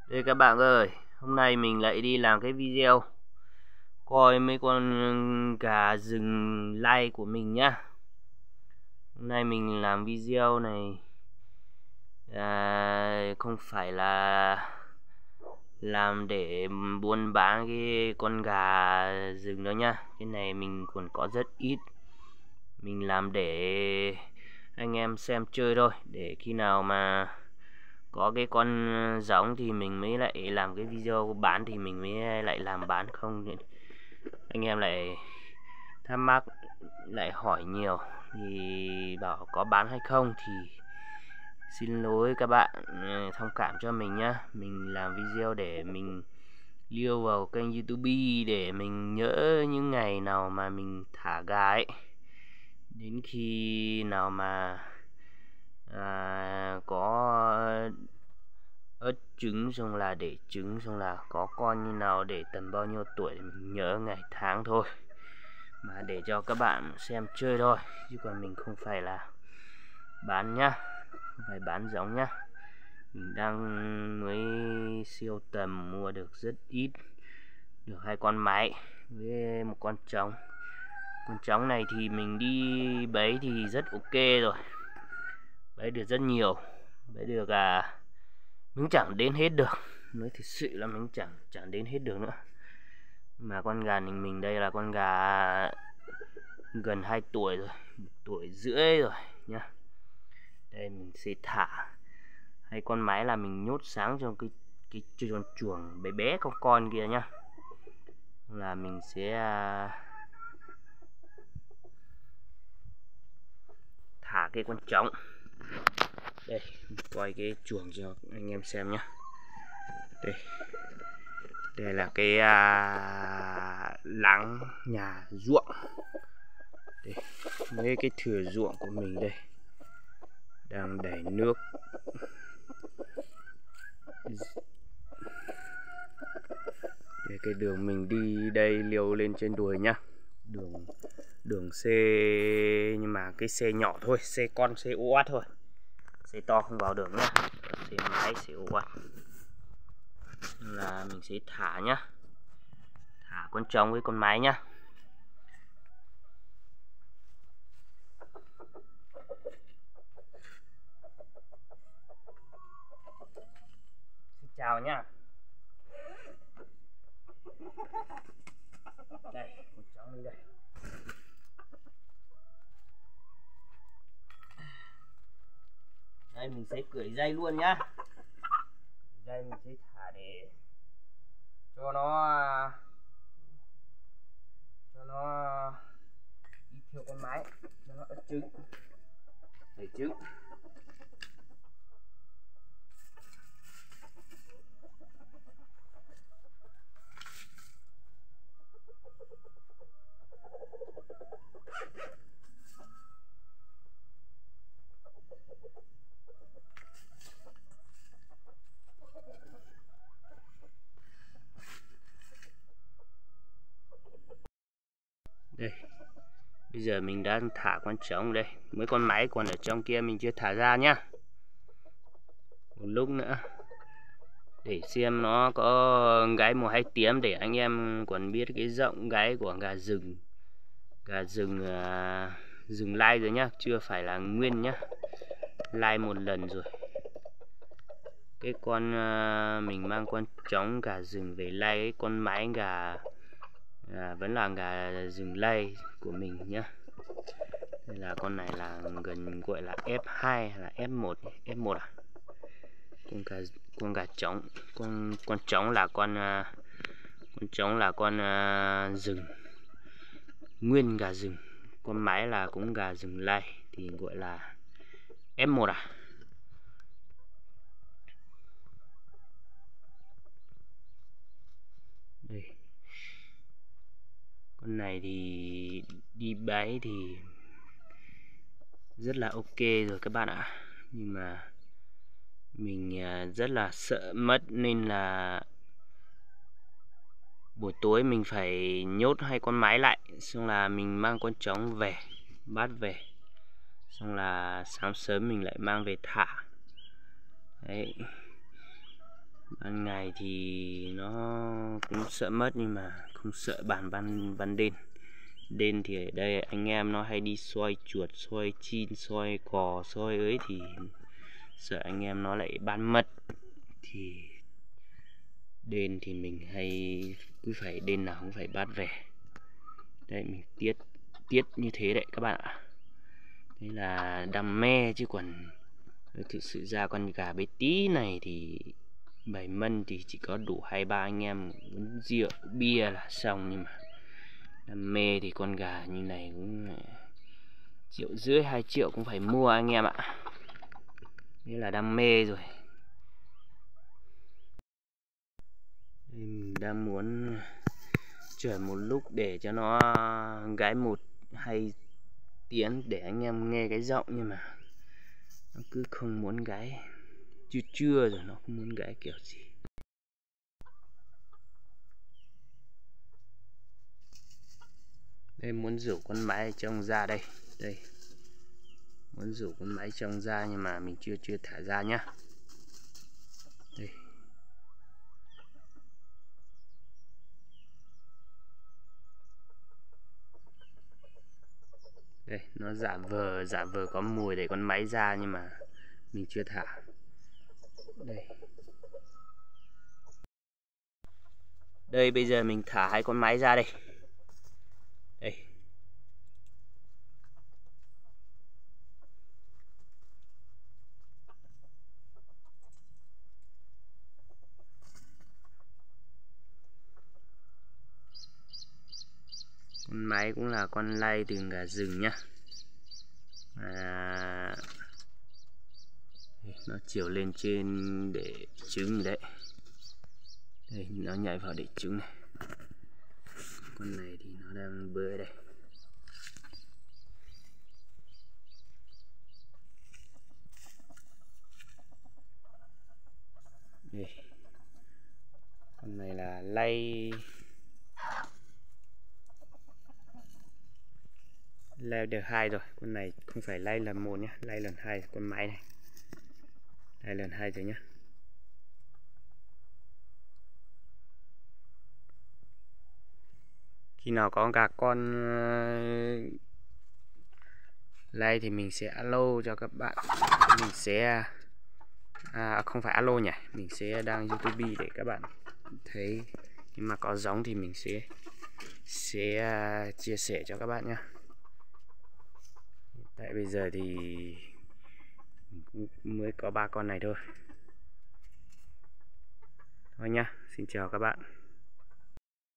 Đây các bạn ơi, hôm nay mình lại đi làm cái video coi mấy con gà rừng lai của mình nhá. Hôm nay mình làm video này không phải là làm để buôn bán cái con gà rừng đâu nhá. Cái này mình còn có rất ít. Mình làm để anh em xem chơi thôi, để khi nào mà có cái con giống thì mình mới lại làm cái video bán, thì mình mới lại làm bán, không anh em lại thắc mắc lại hỏi nhiều thì bảo có bán hay không thì xin lỗi các bạn, thông cảm cho mình nhá. Mình làm video để mình lưu vào kênh YouTube để mình nhớ những ngày nào mà mình thả gà ấy, đến khi nào mà có ớt trứng, xong là để trứng, xong là có con như nào, để tầm bao nhiêu tuổi thì mình nhớ ngày tháng thôi, mà để cho các bạn xem chơi thôi, chứ còn mình không phải là bán nhá, không phải bán giống nhá. Mình đang mới siêu tầm mua được rất ít, được 2 con mái với một con trống. Con trống này thì mình đi bẫy thì rất ok rồi, bẫy được rất nhiều, bẫy được mình chẳng đến hết được, nói thực sự là mình chẳng đến hết được nữa. Mà con gà mình đây là con gà gần 2 tuổi rồi, 1 tuổi rưỡi rồi nhá. Đây mình sẽ thả 2 con mái là mình nhốt sáng trong cái chuồng bé bé con kia nhá. Là mình sẽ thả cái con trống. Đây, quay cái chuồng cho anh em xem nhá. Đây là cái láng nhà ruộng. Đây, mấy cái thửa ruộng của mình đây đang đẩy nước. Đây, cái đường mình đi đây liều lên trên đùi nhá. Đường xe, nhưng mà cái xe nhỏ thôi, xe con, xe ô át thôi, xe to không vào được nhá. Xe máy, xe ô át là mình sẽ thả nhá, thả con trống với con mái nhá. Xin chào nhá. Đây, con trống đi đây. Đây mình sẽ cởi dây luôn nhá. Dây mình sẽ thả để cho nó đi theo con mái, cho nó ấp trứng, đẩy trứng. Đây, bây giờ mình đang thả con trống đây, mấy con mái còn ở trong kia mình chưa thả ra nhá. Một lúc nữa để xem nó có gáy màu hay tím, để anh em còn biết cái giọng gáy của gà rừng. Gà rừng rừng lai rồi nhá, chưa phải là nguyên nhá, lai một lần rồi. Cái con mình mang con trống gà rừng về lai, cái con mái gà vẫn là gà rừng lai của mình nhá. Đây là con này là gần gọi là F2 hay là F1, F1 à? Con gà trống, con trống là con rừng, nguyên gà rừng. Con mái là cũng gà rừng lai thì gọi là F1 à. Đây, con này thì đi bẫy thì rất là ok rồi các bạn ạ, nhưng mà mình rất là sợ mất, nên là buổi tối mình phải nhốt 2 con mái lại, xong là mình mang con trống về, bắt về, xong là sáng sớm mình lại mang về thả. Đấy, Ban ngày thì nó cũng sợ mất nhưng mà không sợ bàn ban đêm. Đêm thì ở đây anh em nó hay đi soi chuột, soi chim, soi cò, soi ấy thì sợ anh em nó lại ban mất. Thì đêm thì mình hay cứ phải đêm nào cũng phải bắt về. Đây mình tiết như thế đấy các bạn ạ. Đây là đam mê chứ còn thực sự ra con gà bé tí này thì 7 mân thì chỉ có đủ 2-3 anh em uống rượu bia là xong, nhưng mà đam mê thì con gà như này cũng 1,5 triệu 2 triệu cũng phải mua anh em ạ. Đây là đam mê rồi. Mình đang muốn chờ một lúc để cho nó gáy 1-2 tiếng để anh em nghe cái giọng, nhưng mà nó cứ không muốn gáy. Trưa rồi nó không muốn gáy kiểu gì. Đây muốn rủ con mái trong ra đây. Đây. Muốn rủ con mái trong ra nhưng mà mình chưa thả ra nhá. Đây. Đây, nó giả vờ có mùi để con máy ra nhưng mà mình chưa thả. Đây. Đây bây giờ mình thả 2 con máy ra đây. Đây. Con máy cũng là con lai từ gà rừng nhá. Nó chiều lên trên để trứng rồi đấy. Đây, nó nhảy vào để trứng này. Con này thì nó đang bơi đây. Đây. Con này là lay được 2 rồi. Con này không phải lay lần 1 nhé, lay lần 2 con máy này. Lay lần 2 rồi nhé. Khi nào có gà con lay thì mình sẽ alo cho các bạn. Mình sẽ không phải alo nhỉ, mình sẽ đăng YouTube để các bạn thấy. Nhưng mà có giống thì mình sẽ chia sẻ cho các bạn nhé. Tại bây giờ thì mình cũng mới có 3 con này thôi. Thôi nhá, xin chào các bạn.